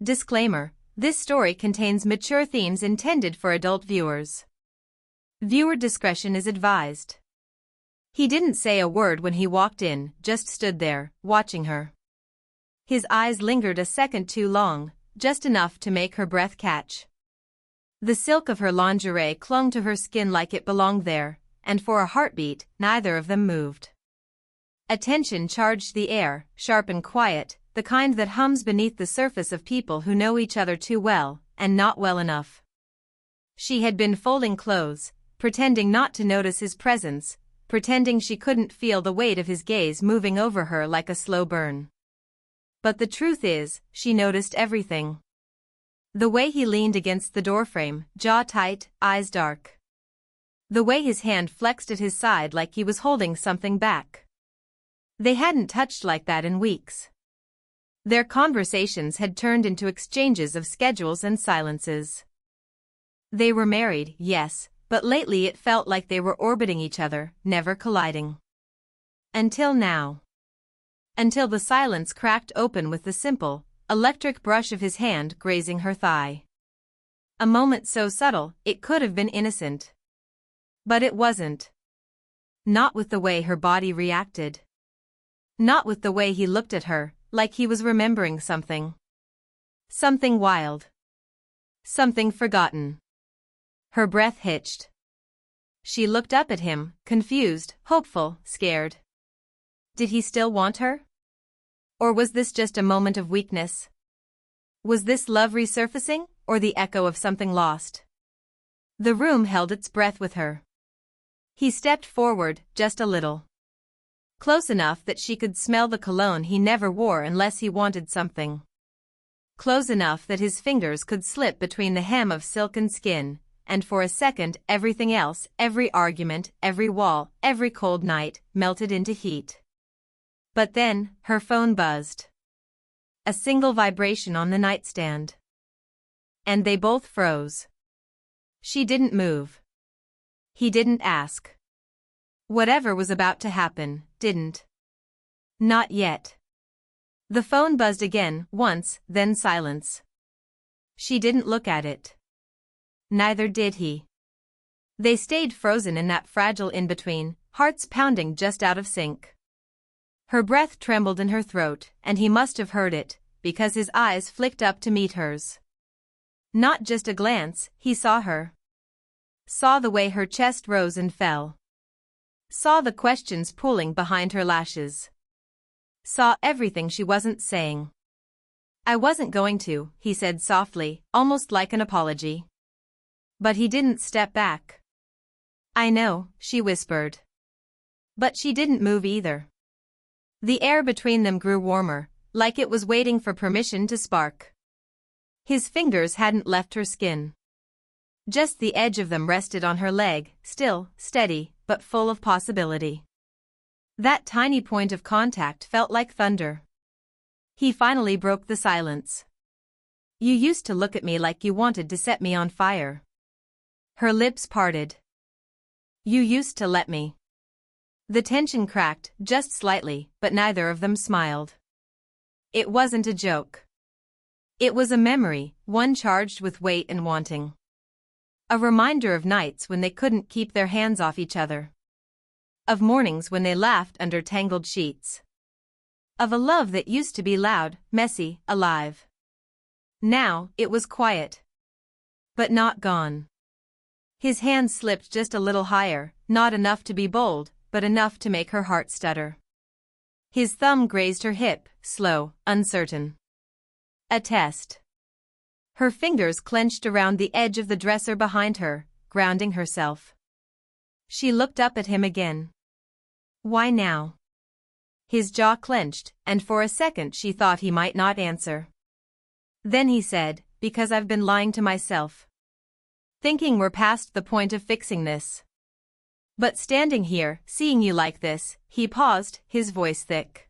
Disclaimer: this story contains mature themes intended for adult viewers. Viewer discretion is advised. He didn't say a word when he walked in, just stood there, watching her. His eyes lingered a second too long, just enough to make her breath catch. The silk of her lingerie clung to her skin like it belonged there, and for a heartbeat, neither of them moved. Attention charged the air, sharp and quiet, the kind that hums beneath the surface of people who know each other too well, and not well enough. She had been folding clothes, pretending not to notice his presence, pretending she couldn't feel the weight of his gaze moving over her like a slow burn. But the truth is, she noticed everything. The way he leaned against the doorframe, jaw tight, eyes dark. The way his hand flexed at his side like he was holding something back. They hadn't touched like that in weeks. Their conversations had turned into exchanges of schedules and silences. They were married, yes, but lately it felt like they were orbiting each other, never colliding. Until now. Until the silence cracked open with the simple, electric brush of his hand grazing her thigh. A moment so subtle, it could have been innocent. But it wasn't. Not with the way her body reacted. Not with the way he looked at her, like he was remembering something. Something wild. Something forgotten. Her breath hitched. She looked up at him, confused, hopeful, scared. Did he still want her? Or was this just a moment of weakness? Was this love resurfacing, or the echo of something lost? The room held its breath with her. He stepped forward, just a little. Close enough that she could smell the cologne he never wore unless he wanted something. Close enough that his fingers could slip between the hem of silken skin, and for a second everything else, every argument, every wall, every cold night, melted into heat. But then, her phone buzzed. A single vibration on the nightstand. And they both froze. She didn't move. He didn't ask. Whatever was about to happen, didn't. Not yet. The phone buzzed again, once, then silence. She didn't look at it. Neither did he. They stayed frozen in that fragile in-between, hearts pounding just out of sync. Her breath trembled in her throat, and he must have heard it, because his eyes flicked up to meet hers. Not just a glance, he saw her. Saw the way her chest rose and fell. Saw the questions pooling behind her lashes. Saw everything she wasn't saying. I wasn't going to, he said softly, almost like an apology. But he didn't step back. I know, she whispered. But she didn't move either. The air between them grew warmer, like it was waiting for permission to spark. His fingers hadn't left her skin. Just the edge of them rested on her leg, still, steady, but full of possibility. That tiny point of contact felt like thunder. He finally broke the silence. You used to look at me like you wanted to set me on fire. Her lips parted. You used to let me. The tension cracked, just slightly, but neither of them smiled. It wasn't a joke. It was a memory, one charged with weight and wanting. A reminder of nights when they couldn't keep their hands off each other. Of mornings when they laughed under tangled sheets. Of a love that used to be loud, messy, alive. Now, it was quiet. But not gone. His hand slipped just a little higher, not enough to be bold, but enough to make her heart stutter. His thumb grazed her hip, slow, uncertain. A test. Her fingers clenched around the edge of the dresser behind her, grounding herself. She looked up at him again. Why now? His jaw clenched, and for a second she thought he might not answer. Then he said, because I've been lying to myself. Thinking we're past the point of fixing this. But standing here, seeing you like this, he paused, his voice thick.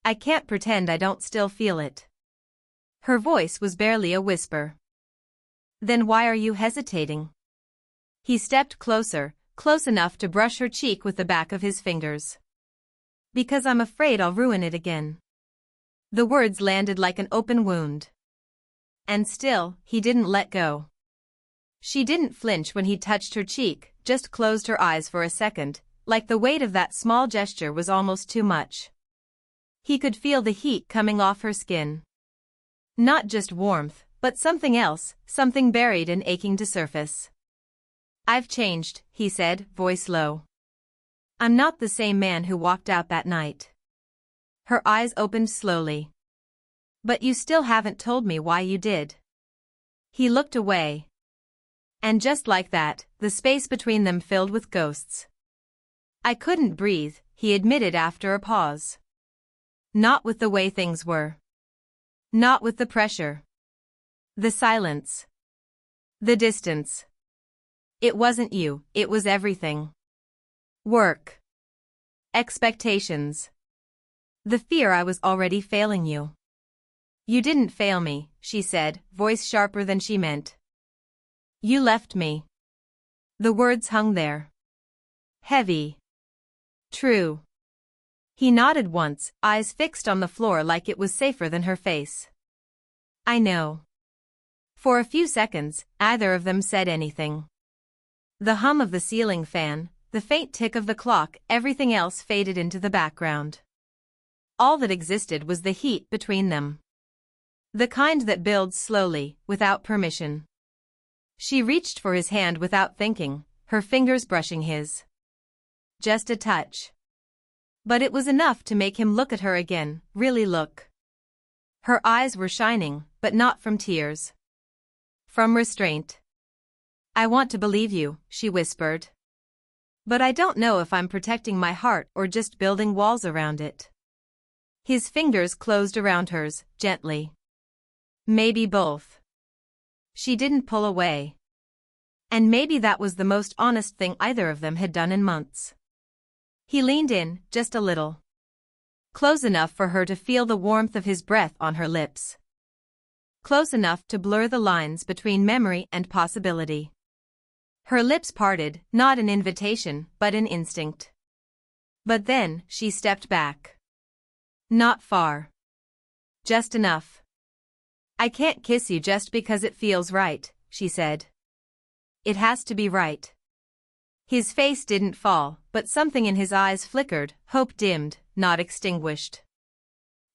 I can't pretend I don't still feel it. Her voice was barely a whisper. Then why are you hesitating? He stepped closer, close enough to brush her cheek with the back of his fingers. Because I'm afraid I'll ruin it again. The words landed like an open wound. And still, he didn't let go. She didn't flinch when he touched her cheek, just closed her eyes for a second, like the weight of that small gesture was almost too much. He could feel the heat coming off her skin. Not just warmth, but something else, something buried and aching to surface. "I've changed," he said, voice low. "I'm not the same man who walked out that night." Her eyes opened slowly. "But you still haven't told me why you did." He looked away. And just like that, the space between them filled with ghosts. "I couldn't breathe," he admitted after a pause. "Not with the way things were. Not with the pressure. The silence. The distance. It wasn't you, it was everything. Work. Expectations. The fear I was already failing you." "You didn't fail me," she said, voice sharper than she meant. "You left me." The words hung there. Heavy. True. He nodded once, eyes fixed on the floor like it was safer than her face. "I know." For a few seconds, neither of them said anything. The hum of the ceiling fan, the faint tick of the clock, everything else faded into the background. All that existed was the heat between them. The kind that builds slowly, without permission. She reached for his hand without thinking, her fingers brushing his. Just a touch. But it was enough to make him look at her again, really look. Her eyes were shining, but not from tears. From restraint. "I want to believe you," she whispered. "But I don't know if I'm protecting my heart or just building walls around it." His fingers closed around hers, gently. "Maybe both." She didn't pull away. And maybe that was the most honest thing either of them had done in months. He leaned in, just a little. Close enough for her to feel the warmth of his breath on her lips. Close enough to blur the lines between memory and possibility. Her lips parted, not an invitation, but an instinct. But then, she stepped back. Not far. Just enough. "I can't kiss you just because it feels right," she said. "It has to be right." His face didn't fall, but something in his eyes flickered, hope dimmed, not extinguished.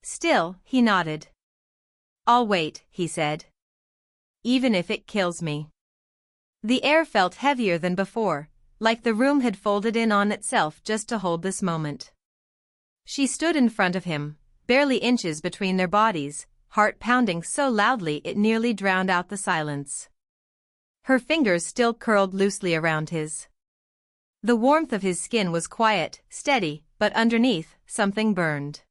Still, he nodded. "I'll wait," he said. "Even if it kills me." The air felt heavier than before, like the room had folded in on itself just to hold this moment. She stood in front of him, barely inches between their bodies, heart pounding so loudly it nearly drowned out the silence. Her fingers still curled loosely around his. The warmth of his skin was quiet, steady, but underneath, something burned.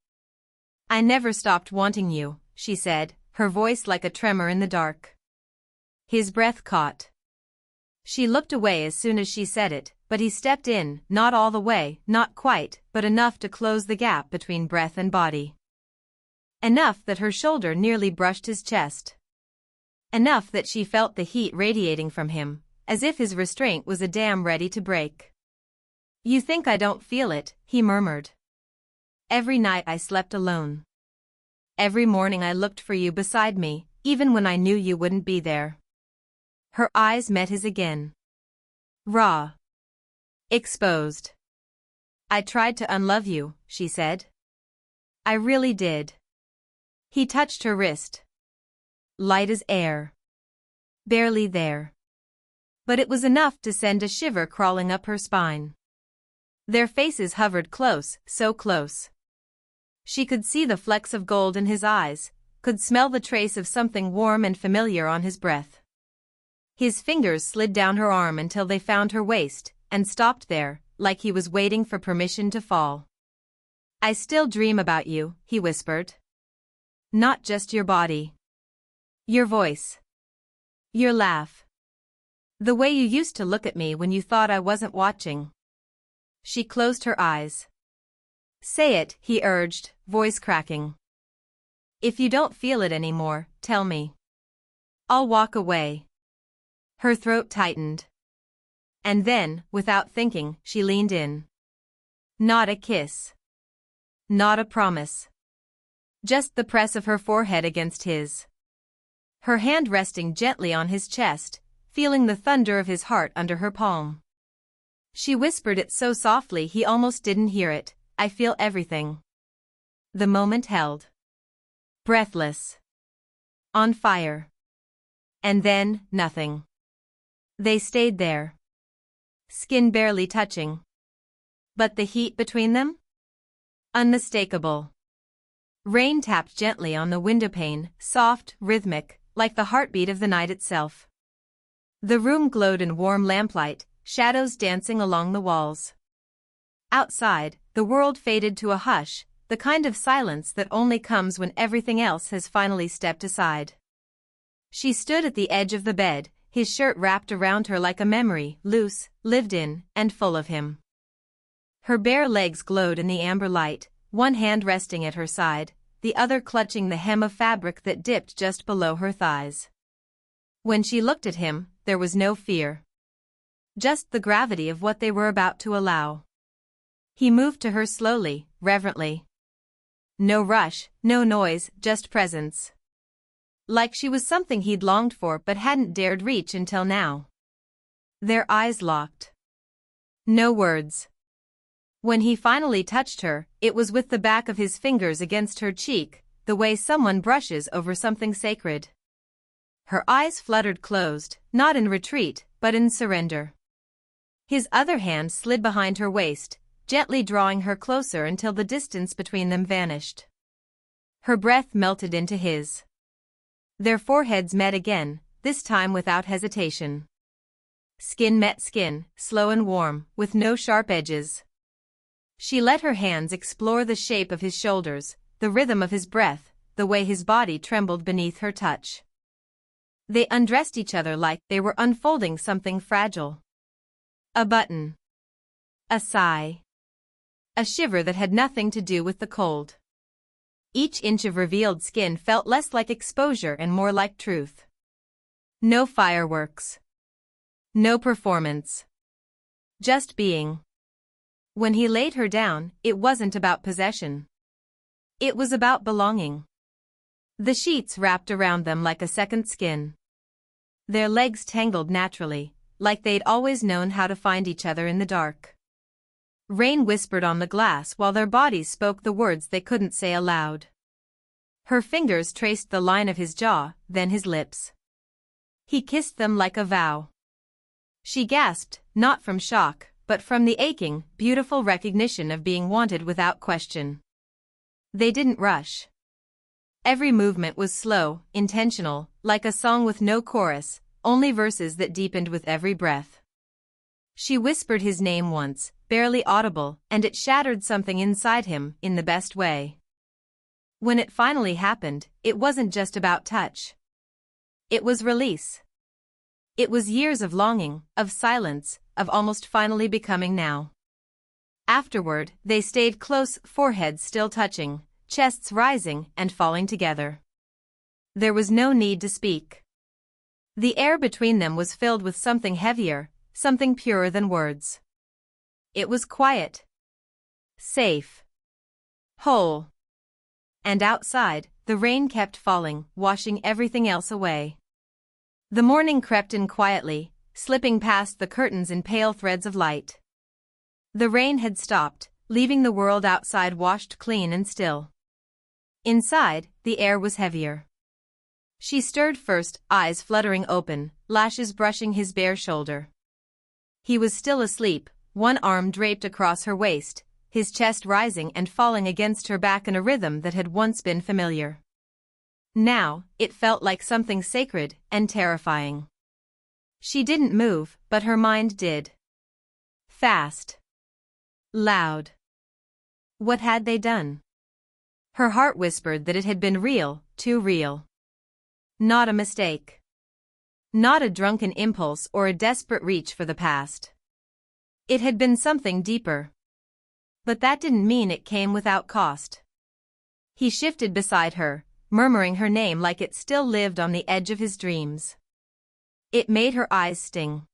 "I never stopped wanting you," she said, her voice like a tremor in the dark. His breath caught. She looked away as soon as she said it, but he stepped in, not all the way, not quite, but enough to close the gap between breath and body. Enough that her shoulder nearly brushed his chest. Enough that she felt the heat radiating from him, as if his restraint was a dam ready to break. "You think I don't feel it," he murmured. "Every night I slept alone. Every morning I looked for you beside me, even when I knew you wouldn't be there." Her eyes met his again. Raw. Exposed. "I tried to unlove you," she said. "I really did." He touched her wrist. Light as air. Barely there. But it was enough to send a shiver crawling up her spine. Their faces hovered close, so close. She could see the flecks of gold in his eyes, could smell the trace of something warm and familiar on his breath. His fingers slid down her arm until they found her waist, and stopped there, like he was waiting for permission to fall. "I still dream about you," he whispered. "Not just your body. Your voice. Your laugh. The way you used to look at me when you thought I wasn't watching." She closed her eyes. "Say it," he urged, voice cracking. "If you don't feel it anymore, tell me. I'll walk away." Her throat tightened. And then, without thinking, she leaned in. Not a kiss. Not a promise. Just the press of her forehead against his. her hand resting gently on his chest, feeling the thunder of his heart under her palm. She whispered it so softly he almost didn't hear it. "I feel everything." The moment held. Breathless. On fire. And then, nothing. They stayed there. Skin barely touching. But the heat between them? Unmistakable. Rain tapped gently on the windowpane, soft, rhythmic, like the heartbeat of the night itself. The room glowed in warm lamplight, shadows dancing along the walls. Outside, the world faded to a hush, the kind of silence that only comes when everything else has finally stepped aside. She stood at the edge of the bed, his shirt wrapped around her like a memory, loose, lived in, and full of him. Her bare legs glowed in the amber light, one hand resting at her side, the other clutching the hem of fabric that dipped just below her thighs. When she looked at him, there was no fear. Just the gravity of what they were about to allow. He moved to her slowly, reverently. No rush, no noise, just presence. Like she was something he'd longed for but hadn't dared reach until now. Their eyes locked. No words. When he finally touched her, it was with the back of his fingers against her cheek, the way someone brushes over something sacred. Her eyes fluttered closed, not in retreat, but in surrender. His other hand slid behind her waist, gently drawing her closer until the distance between them vanished. Her breath melted into his. Their foreheads met again, this time without hesitation. Skin met skin, slow and warm, with no sharp edges. She let her hands explore the shape of his shoulders, the rhythm of his breath, the way his body trembled beneath her touch. They undressed each other like they were unfolding something fragile. A button. A sigh. A shiver that had nothing to do with the cold. Each inch of revealed skin felt less like exposure and more like truth. No fireworks. No performance. Just being. When he laid her down, it wasn't about possession. It was about belonging. The sheets wrapped around them like a second skin. Their legs tangled naturally, like they'd always known how to find each other in the dark. Rain whispered on the glass while their bodies spoke the words they couldn't say aloud. Her fingers traced the line of his jaw, then his lips. He kissed them like a vow. She gasped, not from shock, but from the aching, beautiful recognition of being wanted without question. They didn't rush. Every movement was slow, intentional, like a song with no chorus, only verses that deepened with every breath. She whispered his name once, barely audible, and it shattered something inside him, in the best way. When it finally happened, it wasn't just about touch. It was release. It was years of longing, of silence, of almost finally becoming now. Afterward, they stayed close, foreheads still touching, chests rising and falling together. There was no need to speak. The air between them was filled with something heavier, something purer than words. It was quiet. Safe. Whole. And outside, the rain kept falling, washing everything else away. The morning crept in quietly, slipping past the curtains in pale threads of light. The rain had stopped, leaving the world outside washed clean and still. Inside, the air was heavier. She stirred first, eyes fluttering open, lashes brushing his bare shoulder. He was still asleep, one arm draped across her waist, his chest rising and falling against her back in a rhythm that had once been familiar. Now, it felt like something sacred and terrifying. She didn't move, but her mind did. Fast. Loud. What had they done? Her heart whispered that it had been real, too real. Not a mistake. Not a drunken impulse or a desperate reach for the past. It had been something deeper. But that didn't mean it came without cost. He shifted beside her, murmuring her name like it still lived on the edge of his dreams. It made her eyes sting.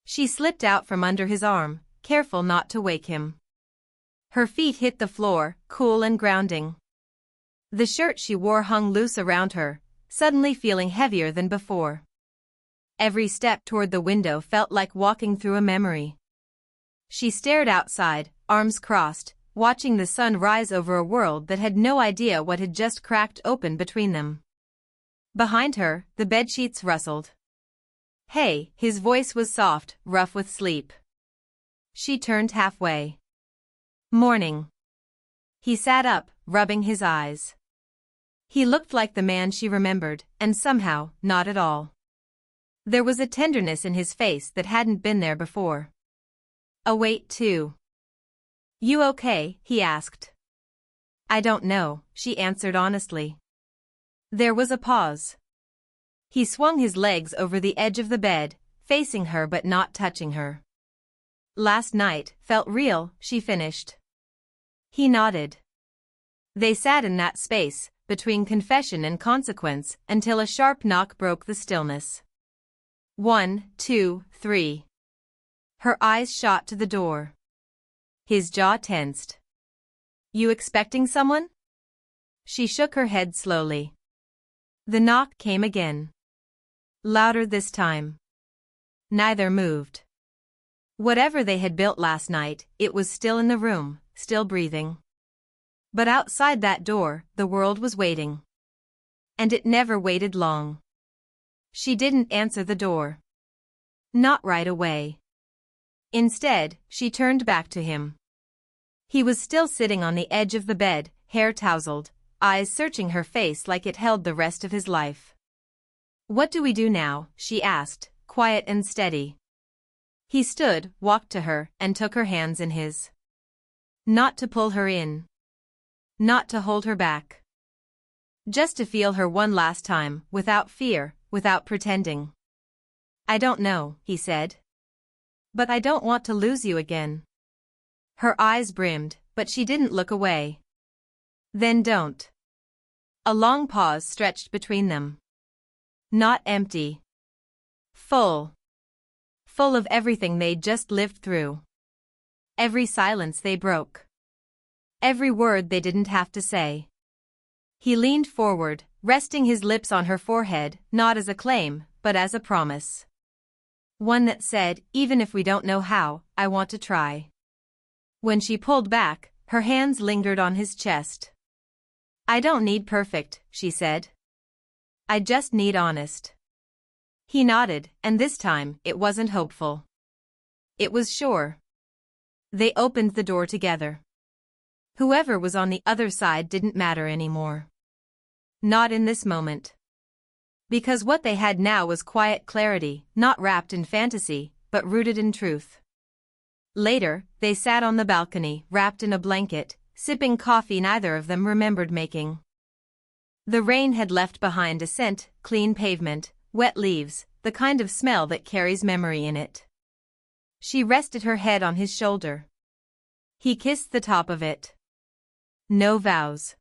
She slipped out from under his arm, careful not to wake him. Her feet hit the floor, cool and grounding. The shirt she wore hung loose around her, suddenly feeling heavier than before. Every step toward the window felt like walking through a memory. She stared outside, arms crossed, watching the sun rise over a world that had no idea what had just cracked open between them. Behind her, the bedsheets rustled. "Hey," his voice was soft, rough with sleep. She turned halfway. "Morning." He sat up, rubbing his eyes. He looked like the man she remembered, and somehow, not at all. There was a tenderness in his face that hadn't been there before. A weight too. "You okay?" he asked. "I don't know," she answered honestly. There was a pause. He swung his legs over the edge of the bed, facing her but not touching her. "Last night felt real," she finished. He nodded. They sat in that space, between confession and consequence, until a sharp knock broke the stillness. 1, 2, 3. Her eyes shot to the door. His jaw tensed. "You expecting someone?" She shook her head slowly. The knock came again. Louder this time. Neither moved. Whatever they had built last night, it was still in the room, still breathing. But outside that door, the world was waiting. And it never waited long. She didn't answer the door. Not right away. Instead, she turned back to him. He was still sitting on the edge of the bed, hair tousled, eyes searching her face like it held the rest of his life. "What do we do now?" she asked, quiet and steady. He stood, walked to her, and took her hands in his. Not to pull her in. Not to hold her back. Just to feel her one last time, without fear, without pretending. "I don't know," he said. "But I don't want to lose you again." Her eyes brimmed, but she didn't look away. "Then don't." A long pause stretched between them. Not empty. Full. Full of everything they'd just lived through. Every silence they broke. Every word they didn't have to say. He leaned forward, resting his lips on her forehead, not as a claim, but as a promise. One that said, "Even if we don't know how, I want to try." When she pulled back, her hands lingered on his chest. "I don't need perfect," she said. "I just need honest." He nodded, and this time, it wasn't hopeful. It was sure. They opened the door together. Whoever was on the other side didn't matter anymore. Not in this moment. Because what they had now was quiet clarity, not wrapped in fantasy, but rooted in truth. Later, they sat on the balcony, wrapped in a blanket, sipping coffee neither of them remembered making. The rain had left behind a scent, clean pavement, wet leaves, the kind of smell that carries memory in it. She rested her head on his shoulder. He kissed the top of it. No vows.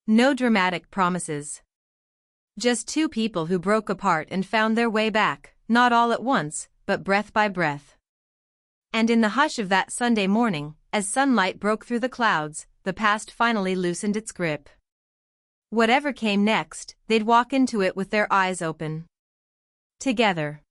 No dramatic promises. Just two people who broke apart and found their way back, not all at once, but breath by breath. And in the hush of that Sunday morning, as sunlight broke through the clouds, the past finally loosened its grip. Whatever came next, they'd walk into it with their eyes open. Together.